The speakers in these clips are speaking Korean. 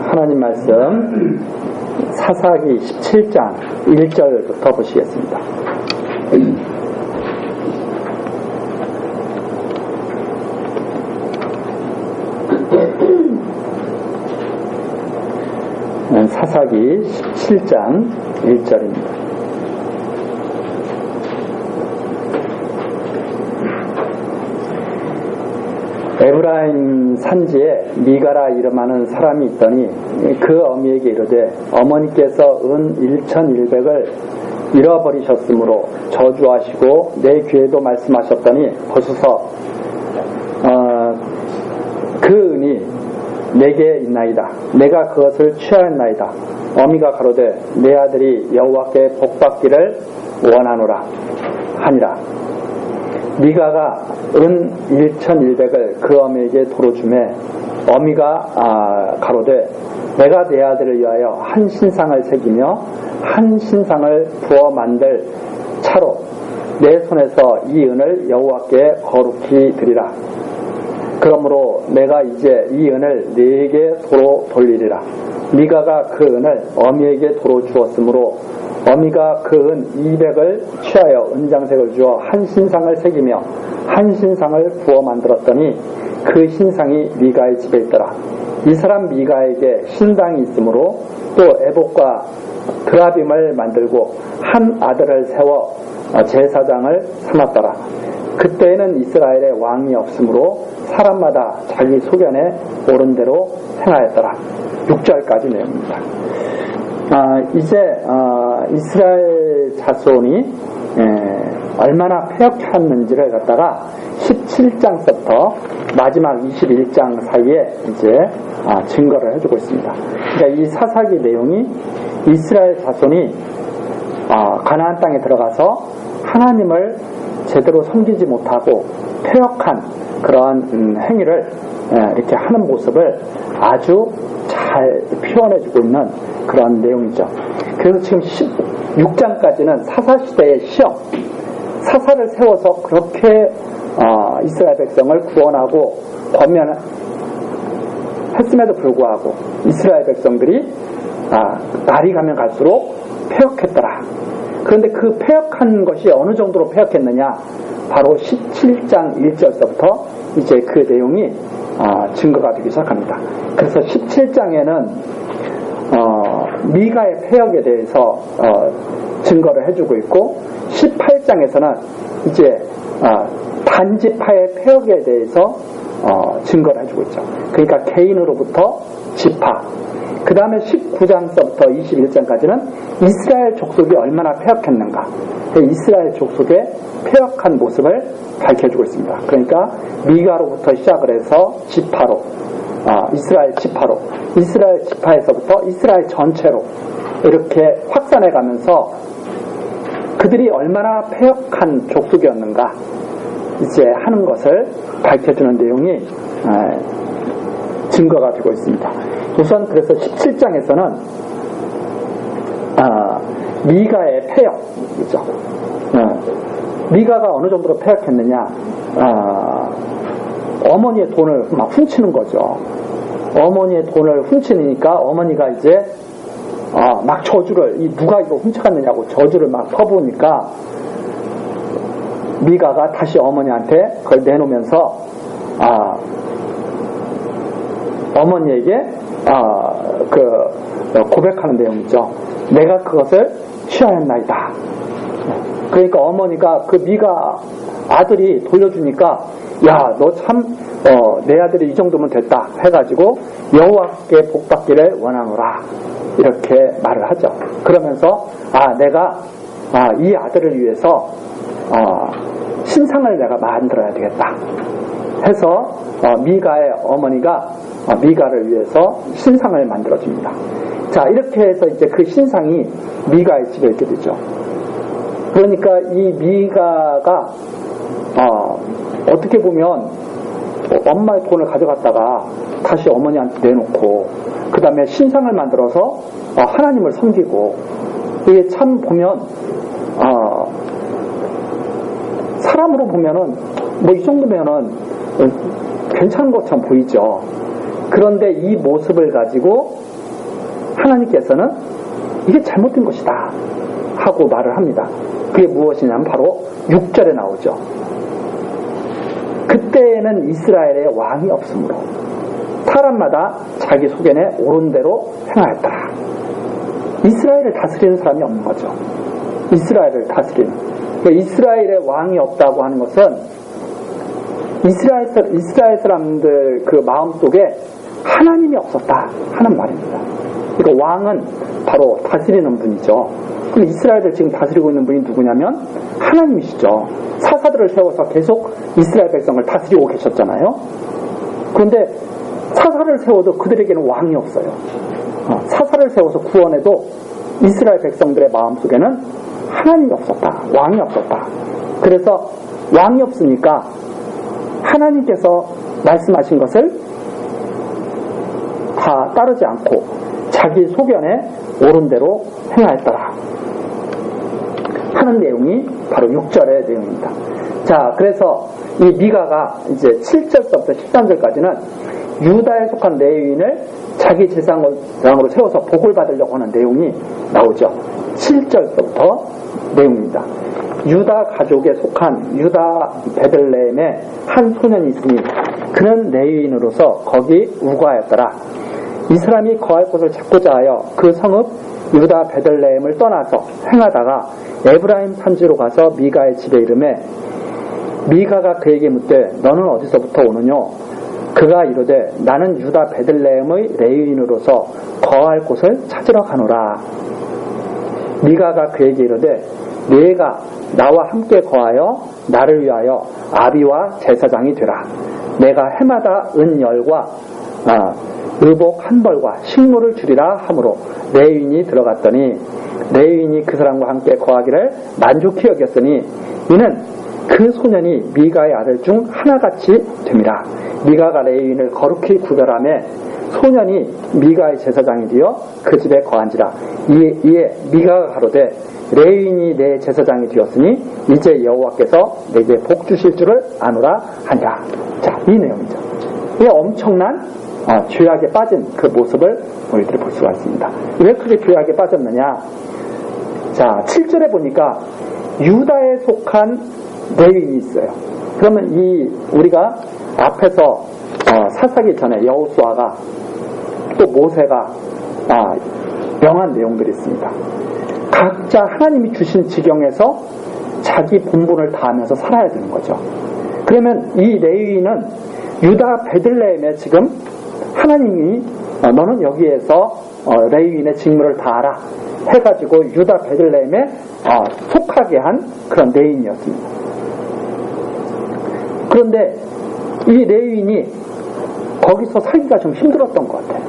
하나님 말씀 사사기 17장 1절부터 보시겠습니다. 사사기 17장 1절입니다. 에브라임 산지에 미가라 이름하는 사람이 있더니 그 어미에게 이르되 어머니께서 은 1100을 잃어버리셨으므로 저주하시고 내 귀에도 말씀하셨더니 보소서 그 은이 내게 있나이다. 내가 그것을 취하였나이다. 어미가 가로되 내 아들이 여호와께 복받기를 원하노라 하니라. 미가가 은 1100을 그 어미에게 도로 주매 어미가 가로되 내가 내 아들을 위하여 한 신상을 새기며 한 신상을 부어 만들 차로 내 손에서 이 은을 여호와께 거룩히 드리라. 그러므로 내가 이제 이 은을 네게 도로 돌리리라. 미가가 그 은을 어미에게 도로 주었으므로 어미가 그 은 200을 취하여 은장색을 주어 한 신상을 새기며 한 신상을 부어 만들었더니 그 신상이 미가의 집에 있더라. 이 사람 미가에게 신당이 있으므로 또 에봇과 드라빔을 만들고 한 아들을 세워 제사장을 삼았더라. 그때에는 이스라엘에 왕이 없으므로 사람마다 자기 소견에 옳은 대로 행하였더라. 6절까지 내용입니다. 이제 이스라엘 자손이 얼마나 패역했는지를 갖다가 17장서부터 마지막 21장 사이에 이제 증거를 해주고 있습니다. 그러니까 이 사사기 내용이 이스라엘 자손이 가나안 땅에 들어가서 하나님을 제대로 섬기지 못하고 패역한 그러한 행위를 이렇게 하는 모습을 아주 잘 표현해주고 있는 그런 내용이죠. 그래서 지금 16장까지는 사사시대의 시험, 사사를 세워서 그렇게 이스라엘 백성을 구원하고 권면했음에도 불구하고 이스라엘 백성들이 날이 가면 갈수록 패역했더라. 그런데 그 패역한 것이 어느 정도로 패역했느냐, 바로 17장 1절서부터 이제 그 내용이 증거가 되기 시작합니다. 그래서 17장에는 미가의 패역에 대해서 증거를 해주고 있고 18장에서는 이제 단지파의 패역에 대해서 증거를 해주고 있죠. 그러니까 개인으로부터 지파, 그 다음에 19장서부터 21장까지는 이스라엘 족속이 얼마나 패역했는가, 이스라엘 족속의 패역한 모습을 밝혀주고 있습니다. 그러니까 미가로부터 시작을 해서 지파로, 이스라엘 지파로, 이스라엘 지파에서부터 이스라엘 전체로 이렇게 확산해 가면서 그들이 얼마나 패역한 족속이었는가 이제 하는 것을 밝혀주는 내용이 증거가 되고 있습니다. 우선 그래서 17장에서는 미가의 패역이죠. 미가가 어느 정도로 패역했느냐, 어머니의 돈을 막 훔치는 거죠. 어머니의 돈을 훔치니까 어머니가 이제 막 저주를, 누가 이거 훔쳐갔느냐고 저주를 막 퍼부으니까 미가가 다시 어머니한테 그걸 내놓으면서 어머니에게 고백하는 내용이죠. 내가 그것을 취하였나이다. 그러니까 어머니가 그 미가 아들이 돌려주니까 야, 너 참 내 아들이 이 정도면 됐다 해가지고 여호와께 복받기를 원하노라 이렇게 말을 하죠. 그러면서 내가 이 아들을 위해서 신상을 내가 만들어야 되겠다 해서 미가의 어머니가 미가를 위해서 신상을 만들어줍니다. 자, 이렇게 해서 이제 그 신상이 미가의 집에 있게 되죠. 그러니까 이 미가가 어떻게 보면 엄마의 돈을 가져갔다가 다시 어머니한테 내놓고 그 다음에 신상을 만들어서 하나님을 섬기고, 이게 참 보면 사람으로 보면은 뭐 이 정도면은 괜찮은 것처럼 보이죠. 그런데 이 모습을 가지고 하나님께서는 이게 잘못된 것이다 하고 말을 합니다. 그게 무엇이냐면 바로 6절에 나오죠. 그때에는 이스라엘의 왕이 없으므로 사람마다 자기 소견에 옳은 대로 행하였더라. 이스라엘을 다스리는 사람이 없는 거죠. 이스라엘을 다스리는. 그러니까 이스라엘의 왕이 없다고 하는 것은 이스라엘 사람들 그 마음속에 하나님이 없었다 하는 말입니다. 그러니까 왕은 바로 다스리는 분이죠. 그럼 이스라엘을 지금 다스리고 있는 분이 누구냐면 하나님이시죠. 사사들을 세워서 계속 이스라엘 백성을 다스리고 계셨잖아요. 그런데 사사를 세워도 그들에게는 왕이 없어요. 사사를 세워서 구원해도 이스라엘 백성들의 마음속에는 하나님이 없었다. 왕이 없었다. 그래서 왕이 없으니까 하나님께서 말씀하신 것을 다 따르지 않고 자기 소견에 옳은 대로 행하였더라 하는 내용이 바로 6절의 내용입니다. 자, 그래서 이 미가가 이제 7절부터 13절까지는 유다에 속한 레위인을 자기 제사장으로 세워서 복을 받으려고 하는 내용이 나오죠. 7절부터 내용입니다. 유다 가족에 속한 유다 베들레헴에 한 소년이 있으니 그는 레위인으로서 거기 우거하였더라. 이 사람이 거할 곳을 찾고자 하여 그 성읍 유다 베들레헴을 떠나서 행하다가 에브라임 산지로 가서 미가의 집에 이르매 미가가 그에게 묻되 너는 어디서부터 오느냐? 그가 이르되 나는 유다 베들레헴의 레위인으로서 거할 곳을 찾으러 가노라. 미가가 그에게 이르되 네가 나와 함께 거하여 나를 위하여 아비와 제사장이 되라. 내가 해마다 은열과 의복 한 벌과 식물을 주리라 하므로 레위인이 들어갔더니 레위인이 그 사람과 함께 거하기를 만족히 여겼으니 이는 그 소년이 미가의 아들 중 하나같이 됨이라. 미가가 레위인을 거룩히 구별하며 소년이 미가의 제사장이 되어 그 집에 거한지라. 이에 미가가 가로되 레위인이 내 제사장이 되었으니 이제 여호와께서 내게 복 주실 줄을 아노라 하니라. 자, 이 내용이죠. 이게 엄청난 죄악에 빠진 그 모습을 우리들이 볼 수가 있습니다. 왜 그렇게 죄악에 빠졌느냐? 자, 7절에 보니까 유다에 속한 레위인이 있어요. 그러면 우리가 앞에서 사사기 전에 여호수아가 또 모세가 명한 내용들이 있습니다. 각자 하나님이 주신 지경에서 자기 본분을 다하면서 살아야 되는 거죠. 그러면 이 레위인은 유다 베들레헴에 지금 하나님이 너는 여기에서 레위인의 직무를 다하라 해가지고 유다 베들레헴에 속하게 한 그런 레위인이었습니다. 그런데 이 레위인이 거기서 살기가 좀 힘들었던 것 같아요.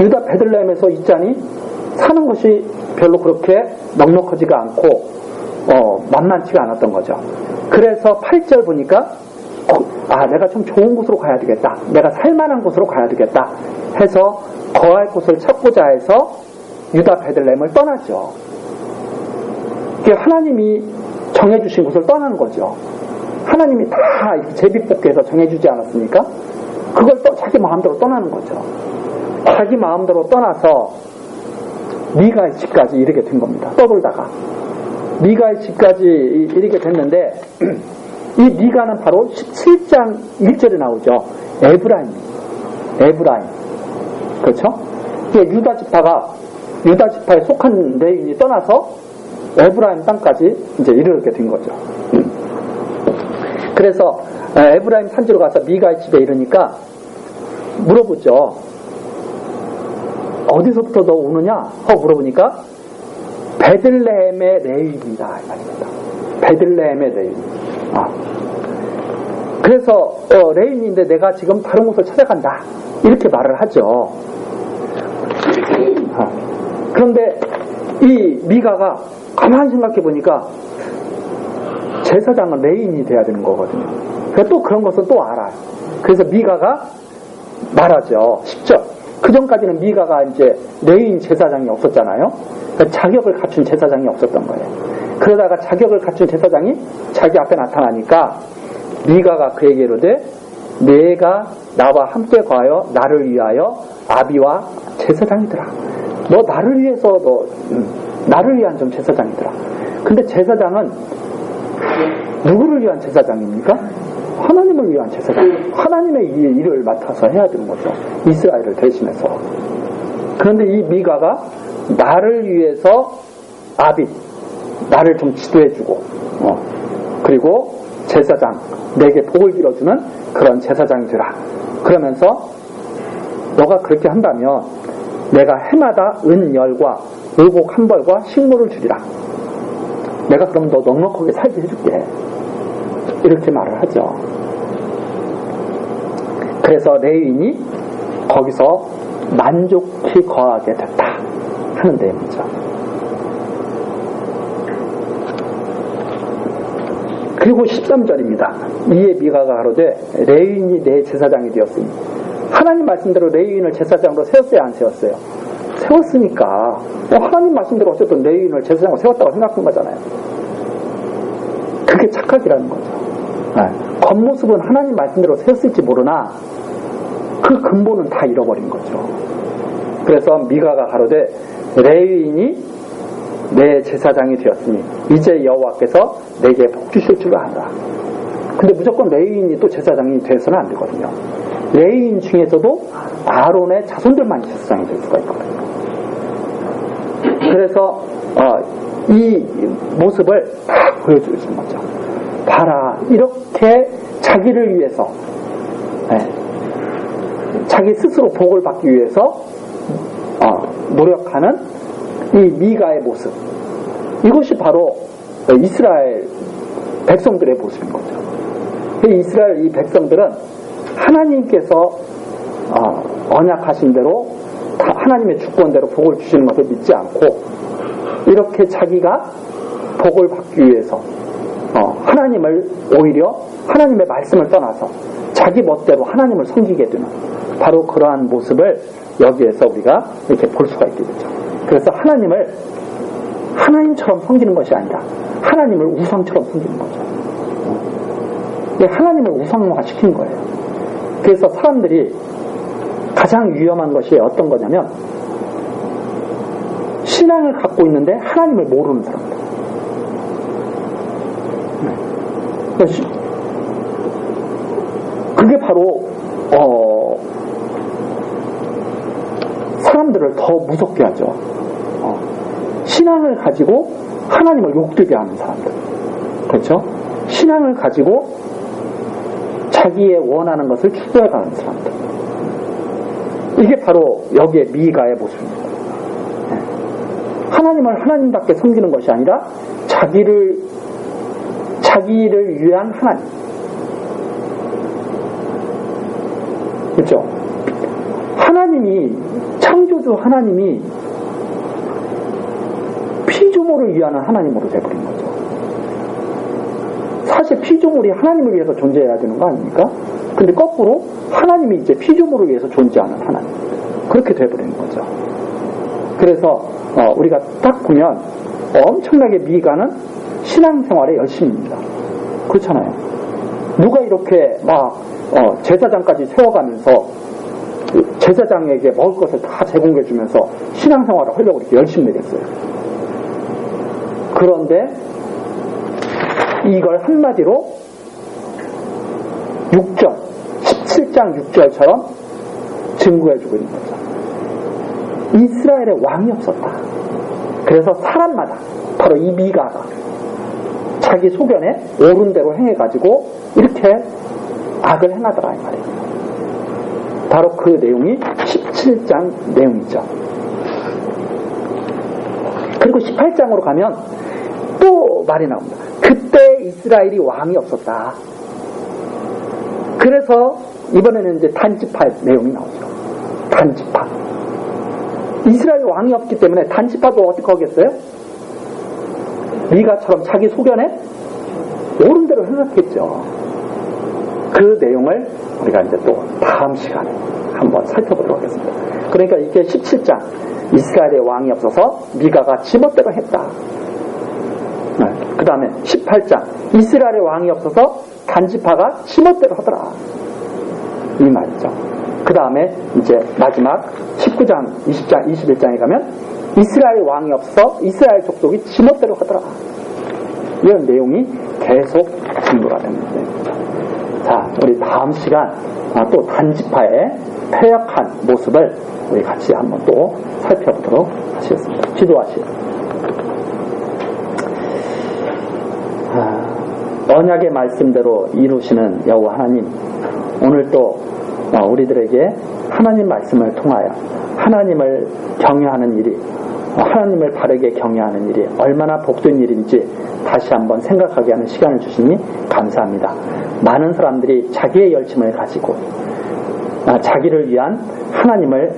유다 베들레헴에서 있자니 사는 것이 별로 그렇게 넉넉하지가 않고 만만치가 않았던 거죠. 그래서 8절 보니까 내가 좀 좋은 곳으로 가야 되겠다. 내가 살만한 곳으로 가야 되겠다 해서 거할 곳을 찾고자 해서 유다 베들레헴을 떠났죠. 하나님이 정해주신 곳을 떠나는 거죠. 하나님이 다 제비뽑기해서 정해주지 않았습니까? 그걸 자기 마음대로 떠나는 거죠. 자기 마음대로 떠나서 미가의 집까지 이르게 된 겁니다. 떠돌다가 미가의 집까지 이르게 됐는데 이 미가는 바로 17장 1절에 나오죠. 에브라임. 그렇죠? 유다 지파에 속한 레위인이 떠나서 에브라임 땅까지 이제 이르게 된 거죠. 그래서 에브라임 산지로 가서 미가의 집에 이르니까 물어보죠. 어디서부터 너 오느냐? 하고 물어보니까 베들레헴의 레위인이다 이 말입니다. 베들레헴의 레위인. 그래서 레위인인데 내가 지금 다른 곳을 찾아간다 이렇게 말을 하죠. 그런데 이 미가가 가만히 생각해 보니까 제사장은 레위인이 돼야 되는 거거든요. 그러니까 또 그런 것은 또 알아요. 그래서 미가가 말하죠. 10절 그 전까지는 미가가 이제 레위인 제사장이 없었잖아요. 그러니까 자격을 갖춘 제사장이 없었던 거예요. 그러다가 자격을 갖춘 제사장이 자기 앞에 나타나니까 미가가 그에게 이르되 내가 나와 함께 가여 나를 위하여 아비와 제사장이더라. 너 나를 위해서 나를 위한 좀 제사장이더라. 근데 제사장은 누구를 위한 제사장입니까? 하나님을 위한 제사장. 하나님의 일을 맡아서 해야 되는 거죠. 이스라엘을 대신해서. 그런데 이 미가가 나를 위해서 아비, 나를 좀 지도해주고, 그리고 제사장, 내게 복을 빌어주는 그런 제사장이 되라. 그러면서 너가 그렇게 한다면 내가 해마다 은열과 의복 한 벌과 식물을 주리라. 내가 그럼 너 넉넉하게 살게 해줄게. 이렇게 말을 하죠. 그래서 레위인이 거기서 만족히 거하게 됐다 하는 내용이죠. 그리고 13절입니다. 이에 미가가 가로되 레위인이 내 제사장이 되었으니 하나님 말씀대로 레위인을 제사장으로 세웠어요, 안 세웠어요? 세웠으니까 하나님 말씀대로 어쨌든 레위인을 제사장으로 세웠다고 생각한 거잖아요. 그게 착각이라는 거죠. 겉모습은 하나님 말씀대로 세웠을지 모르나 그 근본은 다 잃어버린 거죠. 그래서 미가가 가로되 레위인이 내 제사장이 되었으니 이제 여호와께서 내게 복 주실 줄 알아. 근데 무조건 레위인이 또 제사장이 돼서는 안 되거든요. 레위인 중에서도 아론의 자손들만 제사장이 될 수가 있거든요. 그래서 이 모습을 다 보여주신 거죠. 봐라, 이렇게 자기를 위해서, 자기 스스로 복을 받기 위해서 노력하는 이 미가의 모습, 이것이 바로 이스라엘 백성들의 모습인 거죠. 이스라엘 이 백성들은 하나님께서 언약하신 대로 하나님의 주권대로 복을 주시는 것을 믿지 않고 이렇게 자기가 복을 받기 위해서 하나님을 오히려 하나님의 말씀을 떠나서 자기 멋대로 하나님을 섬기게 되는 바로 그러한 모습을 여기에서 우리가 이렇게 볼 수가 있게 되죠. 그래서 하나님을 하나님처럼 섬기는 것이 아니라 하나님을 우상처럼 섬기는 거죠. 하나님을 우상화 시킨 거예요. 그래서 사람들이 가장 위험한 것이 어떤 거냐면 신앙을 갖고 있는데 하나님을 모르는 사람들. 그게 바로 사람들을 더 무섭게 하죠. 신앙을 가지고 하나님을 욕되게 하는 사람들. 그렇죠? 신앙을 가지고 자기의 원하는 것을 추구해가는 사람들. 이게 바로 여기에 미가의 모습입니다. 하나님을 하나님답게 섬기는 것이 아니라 자기를 위한 하나님. 그렇죠? 하나님이, 창조주 하나님이 피조물을 위하는 하나님으로 되어버린 거죠. 사실 피조물이 하나님을 위해서 존재해야 되는 거 아닙니까? 근데 거꾸로 하나님이 이제 피조물을 위해서 존재하는 하나님. 그렇게 되어버리는 거죠. 그래서 우리가 딱 보면 엄청나게 미가는 신앙생활에 열심입니다. 그렇잖아요. 누가 이렇게 막 제사장까지 세워가면서 제사장에게 먹을 것을 다 제공해주면서 신앙생활을 하려고 이렇게 열심히 내겠어요. 그런데 이걸 한마디로 6절, 17장 6절처럼 증거해주고 있는 거죠. 이스라엘에 왕이 없었다. 그래서 사람마다 바로 이 미가가 자기 소견에 옳은 대로 행해가지고 이렇게 악을 행하더라 이 말이에요. 바로 그 내용이 17장 내용이죠. 그리고 18장으로 가면 또 말이 나옵니다. 그때 이스라엘이 왕이 없었다. 그래서 이번에는 이제 단지파 내용이 나오죠. 단지파. 이스라엘 왕이 없기 때문에 단지파도 어떻게 하겠어요? 미가처럼 자기 소견에 옳은 대로 생각했죠. 그 내용을 우리가 이제 또 다음 시간에 한번 살펴보도록 하겠습니다. 그러니까 이게 17장 이스라엘의 왕이 없어서 미가가 지멋대로 했다. 그 다음에 18장 이스라엘의 왕이 없어서 단지파가 지멋대로 하더라. 이 말이죠. 그 다음에 이제 마지막 19장, 20장, 21장에 가면 이스라엘의 왕이 없어서 이스라엘 족속이 지멋대로 하더라. 이런 내용이 계속 증거가 됩니다. 자, 우리 다음 시간 또 단지파의 패역한 모습을 우리 같이 한번 또 살펴보도록 하시겠습니다. 기도하시오. 언약의 말씀대로 이루시는 여호와 하나님, 오늘 또 우리들에게 하나님 말씀을 통하여 하나님을 경외하는 일이, 하나님을 바르게 경외하는 일이 얼마나 복된 일인지 다시 한번 생각하게 하는 시간을 주시니 감사합니다. 많은 사람들이 자기의 열심을 가지고 자기를 위한 하나님을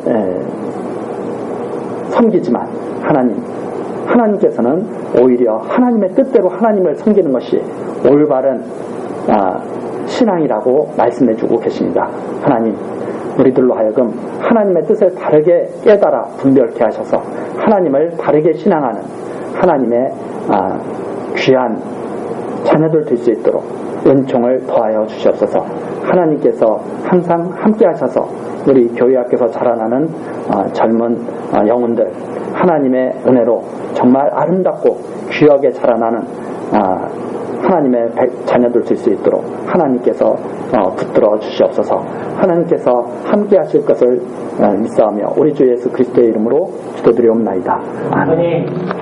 섬기지만 하나님께서는 오히려 하나님의 뜻대로 하나님을 섬기는 것이 올바른 신앙이라고 말씀해주고 계십니다. 하나님, 우리들로 하여금 하나님의 뜻을 바르게 깨달아 분별케 하셔서 하나님을 바르게 신앙하는 하나님의 귀한 자녀들 될 수 있도록 은총을 더하여 주시옵소서. 하나님께서 항상 함께 하셔서 우리 교회학교에서 자라나는 젊은 영혼들 하나님의 은혜로 정말 아름답고 귀하게 자라나는 하나님의 자녀들 될 수 있도록 하나님께서 붙들어 주시옵소서. 하나님께서 함께 하실 것을 믿사오며 우리 주 예수 그리스도의 이름으로 기도드리옵나이다. 아멘.